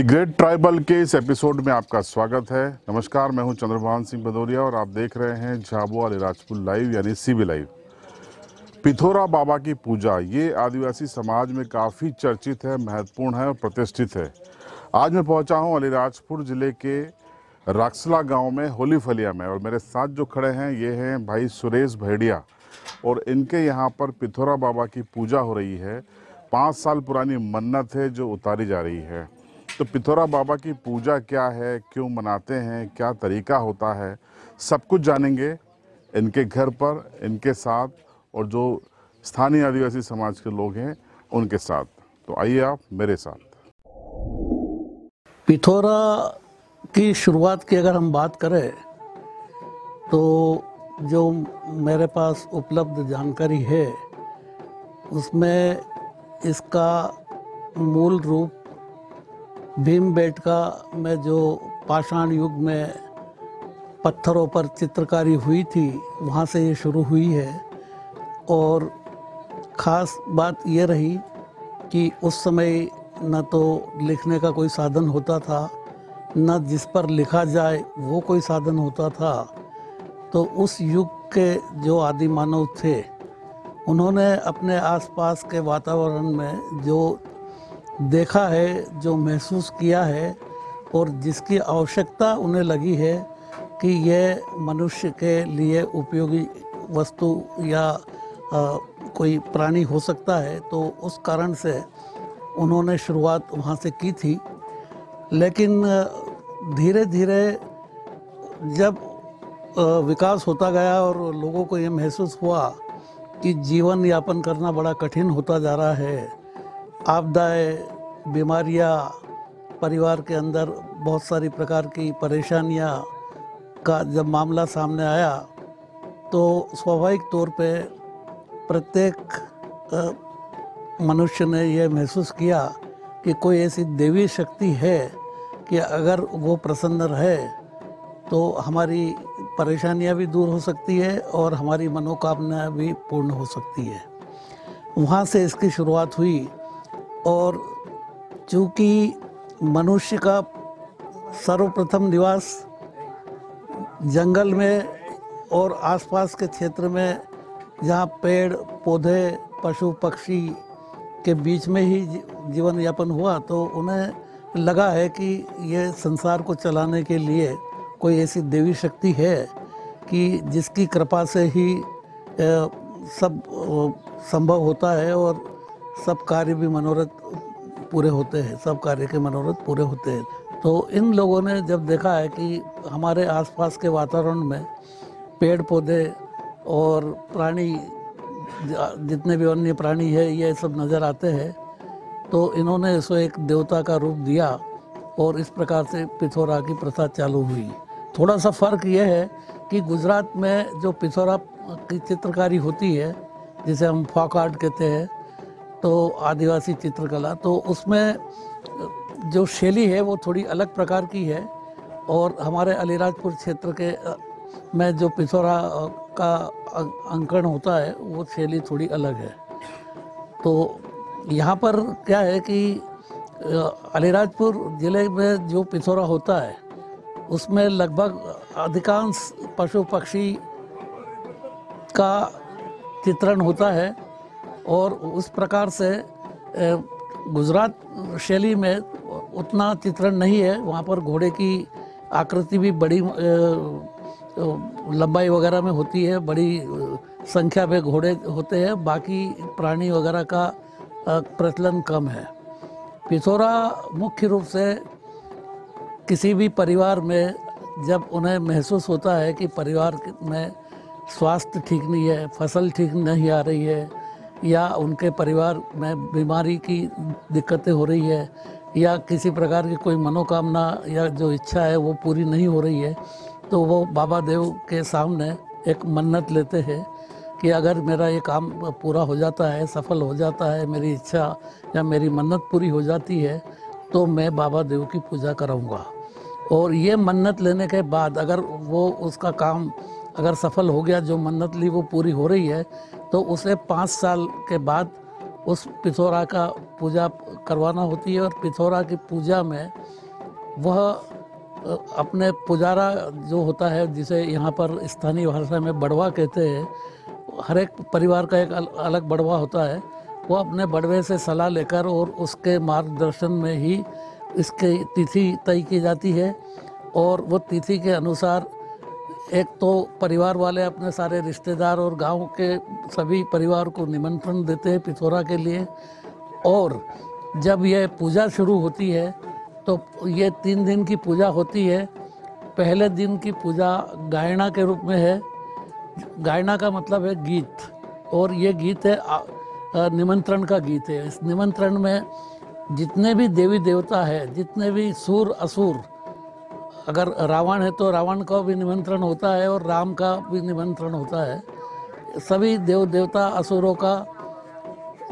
The great tribal के इस episode में आपका स्वागत है। नमस्कार, मैं हूं चंद्रभान सिंह भदौरिया और आप देख रहे हैं झाबुआ अलीराजपुर लाइव यानी सीबी लाइव। पिथौरा बाबा की पूजा ये आदिवासी समाज में काफ़ी चर्चित है, महत्वपूर्ण है और प्रतिष्ठित है। आज मैं पहुंचा हूं अलीराजपुर ज़िले के राक्सला गांव में होली फलिया में, और मेरे साथ जो खड़े हैं ये हैं भाई सुरेश भेड़िया, और इनके यहाँ पर पिथौरा बाबा की पूजा हो रही है। 5 साल पुरानी मन्नत है जो उतारी जा रही है। तो पिथौरा बाबा की पूजा क्या है, क्यों मनाते हैं, क्या तरीका होता है, सब कुछ जानेंगे इनके घर पर, इनके साथ, और जो स्थानीय आदिवासी समाज के लोग हैं उनके साथ। तो आइए आप मेरे साथ। पिथौरा की शुरुआत की अगर हम बात करें तो जो मेरे पास उपलब्ध जानकारी है उसमें इसका मूल रूप भीमबेटका में जो पाषाण युग में पत्थरों पर चित्रकारी हुई थी वहाँ से ये शुरू हुई है। और ख़ास बात ये रही कि उस समय न तो लिखने का कोई साधन होता था, न जिस पर लिखा जाए वो कोई साधन होता था। तो उस युग के जो आदि मानव थे उन्होंने अपने आसपास के वातावरण में जो देखा है, जो महसूस किया है, और जिसकी आवश्यकता उन्हें लगी है कि ये मनुष्य के लिए उपयोगी वस्तु या कोई प्राणी हो सकता है, तो उस कारण से उन्होंने शुरुआत वहाँ से की थी। लेकिन धीरे धीरे जब विकास होता गया और लोगों को ये महसूस हुआ कि जीवन यापन करना बड़ा कठिन होता जा रहा है, आपदाएं, बीमारियां, परिवार के अंदर बहुत सारी प्रकार की परेशानियां का जब मामला सामने आया तो स्वाभाविक तौर पे प्रत्येक मनुष्य ने यह महसूस किया कि कोई ऐसी देवी शक्ति है कि अगर वो प्रसन्न रहे तो हमारी परेशानियां भी दूर हो सकती है और हमारी मनोकामना भी पूर्ण हो सकती है। वहाँ से इसकी शुरुआत हुई। और चूँकि मनुष्य का सर्वप्रथम निवास जंगल में और आसपास के क्षेत्र में, जहाँ पेड़ पौधे पशु पक्षी के बीच में ही जीवन यापन हुआ, तो उन्हें लगा है कि ये संसार को चलाने के लिए कोई ऐसी देवी शक्ति है कि जिसकी कृपा से ही सब संभव होता है और सब कार्य भी मनोरथ पूरे होते हैं, सब कार्य के मनोरथ पूरे होते हैं। तो इन लोगों ने जब देखा है कि हमारे आसपास के वातावरण में पेड़ पौधे और प्राणी, जितने भी अन्य प्राणी है, ये सब नज़र आते हैं, तो इन्होंने इसको एक देवता का रूप दिया और इस प्रकार से पिथौरा की प्रथा चालू हुई। थोड़ा सा फ़र्क ये है कि गुजरात में जो पिथौरा की चित्रकारी होती है, जिसे हम फॉक आर्ट कहते हैं, तो आदिवासी चित्रकला, तो उसमें जो शैली है वो थोड़ी अलग प्रकार की है। और हमारे अलीराजपुर क्षेत्र के में जो पिथौरा का अंकन होता है वो शैली थोड़ी अलग है। तो यहाँ पर क्या है कि अलीराजपुर ज़िले में जो पिथौरा होता है उसमें लगभग अधिकांश पशु पक्षी का चित्रण होता है। और उस प्रकार से गुजरात शैली में उतना चित्रण नहीं है। वहाँ पर घोड़े की आकृति भी बड़ी लंबाई वगैरह में होती है, बड़ी संख्या में घोड़े होते हैं, बाकी प्राणी वगैरह का प्रचलन कम है। पिथौरा मुख्य रूप से किसी भी परिवार में जब उन्हें महसूस होता है कि परिवार में स्वास्थ्य ठीक नहीं है, फसल ठीक नहीं आ रही है, या उनके परिवार में बीमारी की दिक्कतें हो रही है, या किसी प्रकार की कोई मनोकामना या जो इच्छा है वो पूरी नहीं हो रही है, तो वो बाबा देव के सामने एक मन्नत लेते हैं कि अगर मेरा ये काम पूरा हो जाता है, सफल हो जाता है, मेरी इच्छा या मेरी मन्नत पूरी हो जाती है, तो मैं बाबा देव की पूजा कराऊंगा। और ये मन्नत लेने के बाद अगर वो उसका काम अगर सफल हो गया, जो मन्नत ली वो पूरी हो रही है, तो उसे 5 साल के बाद उस पिथौरा का पूजा करवाना होती है। और पिथौरा की पूजा में वह अपने पुजारा जो होता है, जिसे यहाँ पर स्थानीय भाषा में बड़वा कहते हैं, हर एक परिवार का एक अलग बड़वा होता है। वो अपने बड़वे से सलाह लेकर और उसके मार्गदर्शन में ही इसकी तिथि तय की जाती है। और वो तिथि के अनुसार एक तो परिवार वाले अपने सारे रिश्तेदार और गांव के सभी परिवार को निमंत्रण देते हैं पिथौरा के लिए। और जब यह पूजा शुरू होती है तो ये 3 दिन की पूजा होती है। पहले दिन की पूजा गायना के रूप में है। गायना का मतलब है गीत, और ये गीत है निमंत्रण का गीत है। इस निमंत्रण में जितने भी देवी देवता है, जितने भी सूर असुर, अगर रावण है तो रावण का भी निमंत्रण होता है और राम का भी निमंत्रण होता है। सभी देव देवता असुरों का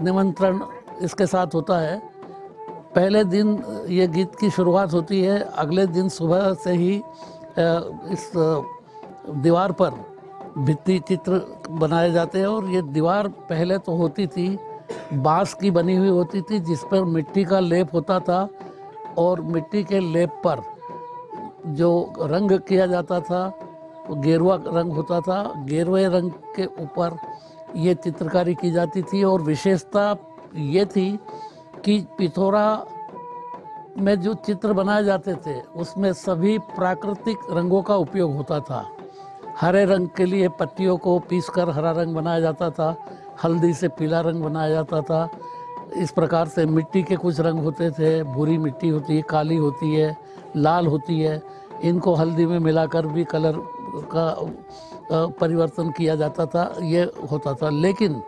निमंत्रण इसके साथ होता है। पहले दिन ये गीत की शुरुआत होती है। अगले दिन सुबह से ही इस दीवार पर भित्ति चित्र बनाए जाते हैं। और ये दीवार पहले तो होती थी, बांस की बनी हुई होती थी, जिस पर मिट्टी का लेप होता था। और मिट्टी के लेप पर जो रंग किया जाता था वो गेरुआ रंग होता था। गेरुए रंग के ऊपर ये चित्रकारी की जाती थी। और विशेषता ये थी कि पिथौरा में जो चित्र बनाए जाते थे उसमें सभी प्राकृतिक रंगों का उपयोग होता था। हरे रंग के लिए पत्तियों को पीसकर हरा रंग बनाया जाता था, हल्दी से पीला रंग बनाया जाता था। इस प्रकार से मिट्टी के कुछ रंग होते थे, भूरी मिट्टी होती है, काली होती है, लाल होती है। इनको हल्दी में मिलाकर भी कलर का परिवर्तन किया जाता था, ये होता था। लेकिन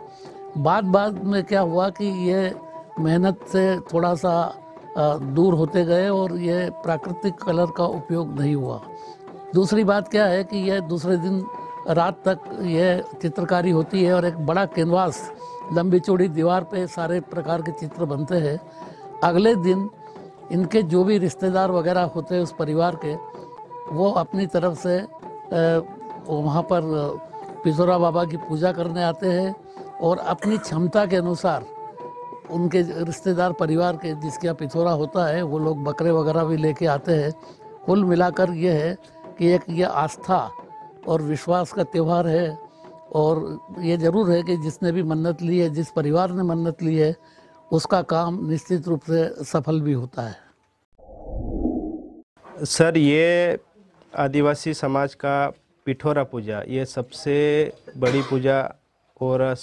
बाद में क्या हुआ कि ये मेहनत से थोड़ा सा दूर होते गए और ये प्राकृतिक कलर का उपयोग नहीं हुआ। दूसरी बात क्या है कि यह दूसरे दिन रात तक यह चित्रकारी होती है और एक बड़ा कैनवास, लंबी चौड़ी दीवार पे सारे प्रकार के चित्र बनते हैं। अगले दिन इनके जो भी रिश्तेदार वगैरह होते हैं उस परिवार के, वो अपनी तरफ से वहाँ पर पिथौरा बाबा की पूजा करने आते हैं। और अपनी क्षमता के अनुसार उनके रिश्तेदार परिवार के जिसके यहाँ पिथौरा होता है वो लोग बकरे वगैरह भी लेके आते हैं। कुल मिलाकर ये है कि एक ये आस्था और विश्वास का त्यौहार है। और ये ज़रूर है कि जिसने भी मन्नत ली है, जिस परिवार ने मन्नत ली है, उसका काम निश्चित रूप से सफल भी होता है। सर, ये आदिवासी समाज का पिथौरा पूजा ये सबसे बड़ी पूजा और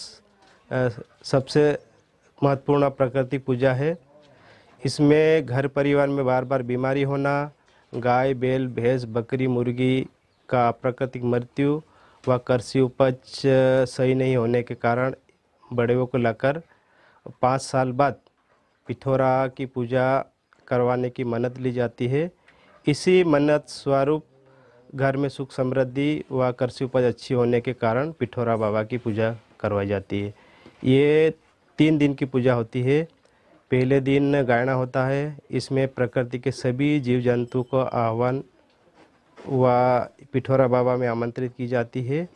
सबसे महत्वपूर्ण प्राकृतिक पूजा है। इसमें घर परिवार में बार बार बीमारी होना, गाय बैल भैंस बकरी मुर्गी का प्राकृतिक मृत्यु व कृषि उपज सही नहीं होने के कारण बड़ेवों को लाकर 5 साल बाद पिथौरा की पूजा करवाने की मन्नत ली जाती है। इसी मन्नत स्वरूप घर में सुख समृद्धि व कृषि उपज अच्छी होने के कारण पिथौरा बाबा की पूजा करवाई जाती है। ये 3 दिन की पूजा होती है। पहले दिन गायना होता है। इसमें प्रकृति के सभी जीव जंतु को आह्वान व पिथौरा बाबा में आमंत्रित की जाती है।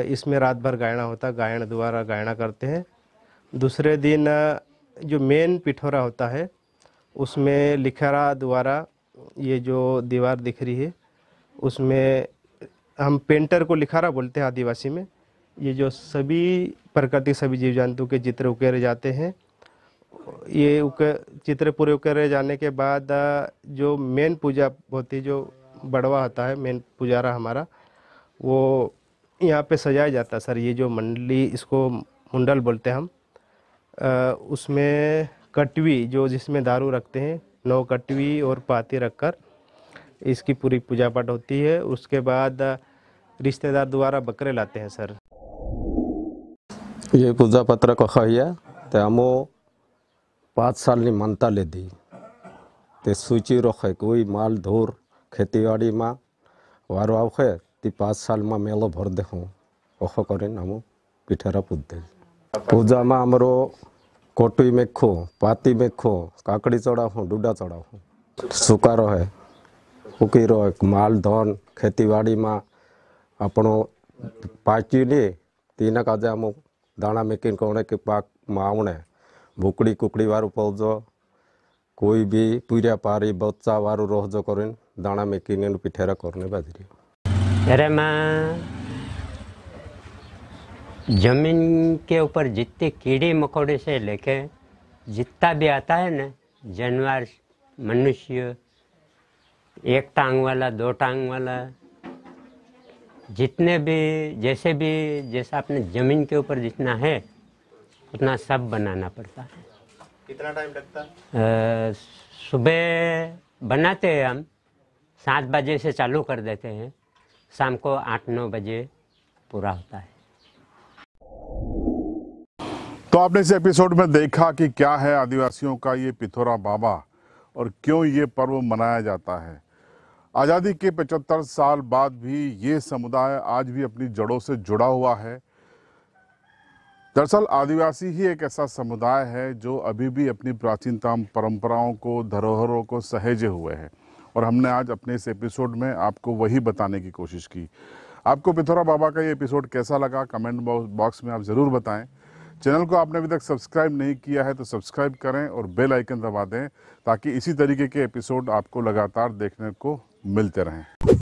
इसमें रात भर गायना होता है, गायन द्वारा गायना करते हैं। दूसरे दिन जो मेन पिथौरा होता है उसमें लिखारा द्वारा, ये जो दीवार दिख रही है उसमें हम पेंटर को लिखारा बोलते हैं आदिवासी में। ये जो सभी प्रकृति सभी जीव जंतु के चित्र उकेरे जाते हैं, ये चित्र पूरे उकेरे जाने के बाद जो मेन पूजा होती है, जो बड़वा होता है मेन पुजारा हमारा, वो यहाँ पे सजाया जाता है। सर, ये जो मंडली, इसको मुंडल बोलते हैं हम, उसमें कटवी जो जिसमें दारू रखते हैं, 9 कटवी और पाती रखकर इसकी पूरी पूजा पाठ होती है। उसके बाद रिश्तेदार द्वारा बकरे लाते हैं। सर, ये पूजा पत्र कहाया ते अमो 5 साल मानता ले दी ते सूची रखे कोई माल धोर खेतीवाड़ी में वारो आवखे ती 5 साल में मेलो भर दे हूँ ओखो करें अमो पिठेरा पूजते। पूजा में अमरो कोटुई मेखो पाती मेखो काकड़ी चढ़ाऊँ डूडा चढ़ाऊँ सुकारो है उकीरो माल धन खेतीवाड़ी में आपणो पाची ले तीन काजे अमो दाणा मेकिन कोणे के पाक मावणे भूकड़ी कुकड़ी वारू पौजो कोई भी पूरा पारी बच्चा वारू रोहजो करें दाणा मेकिन पिठेरा करने बाजरी। अरे मैं जमीन के ऊपर जितने कीड़े मकोड़े से लेके जितना भी आता है ना, जानवर, मनुष्य, एक टांग वाला, दो टांग वाला, जितने भी जैसा अपने ज़मीन के ऊपर जितना है उतना सब बनाना पड़ता है। कितना टाइम लगता है? सुबह बनाते हैं हम 7 बजे से चालू कर देते हैं, शाम को 8-9 बजे पूरा होता है। तो आपने इस एपिसोड में देखा कि क्या है आदिवासियों का ये पिथोरा बाबा और क्यों ये पर्व मनाया जाता है। आज़ादी के 75 साल बाद भी ये समुदाय आज भी अपनी जड़ों से जुड़ा हुआ है। दरअसल आदिवासी ही एक ऐसा समुदाय है जो अभी भी अपनी प्राचीनतम परंपराओं को, धरोहरों को सहेजे हुए है और हमने आज अपने इस एपिसोड में आपको वही बताने की कोशिश की। आपको पिथोरा बाबा का ये एपिसोड कैसा लगा कमेंट बॉक्स में आप ज़रूर बताएं। चैनल को आपने अभी तक सब्सक्राइब नहीं किया है तो सब्सक्राइब करें और बेल आइकन दबा दें ताकि इसी तरीके के एपिसोड आपको लगातार देखने को मिलते रहें।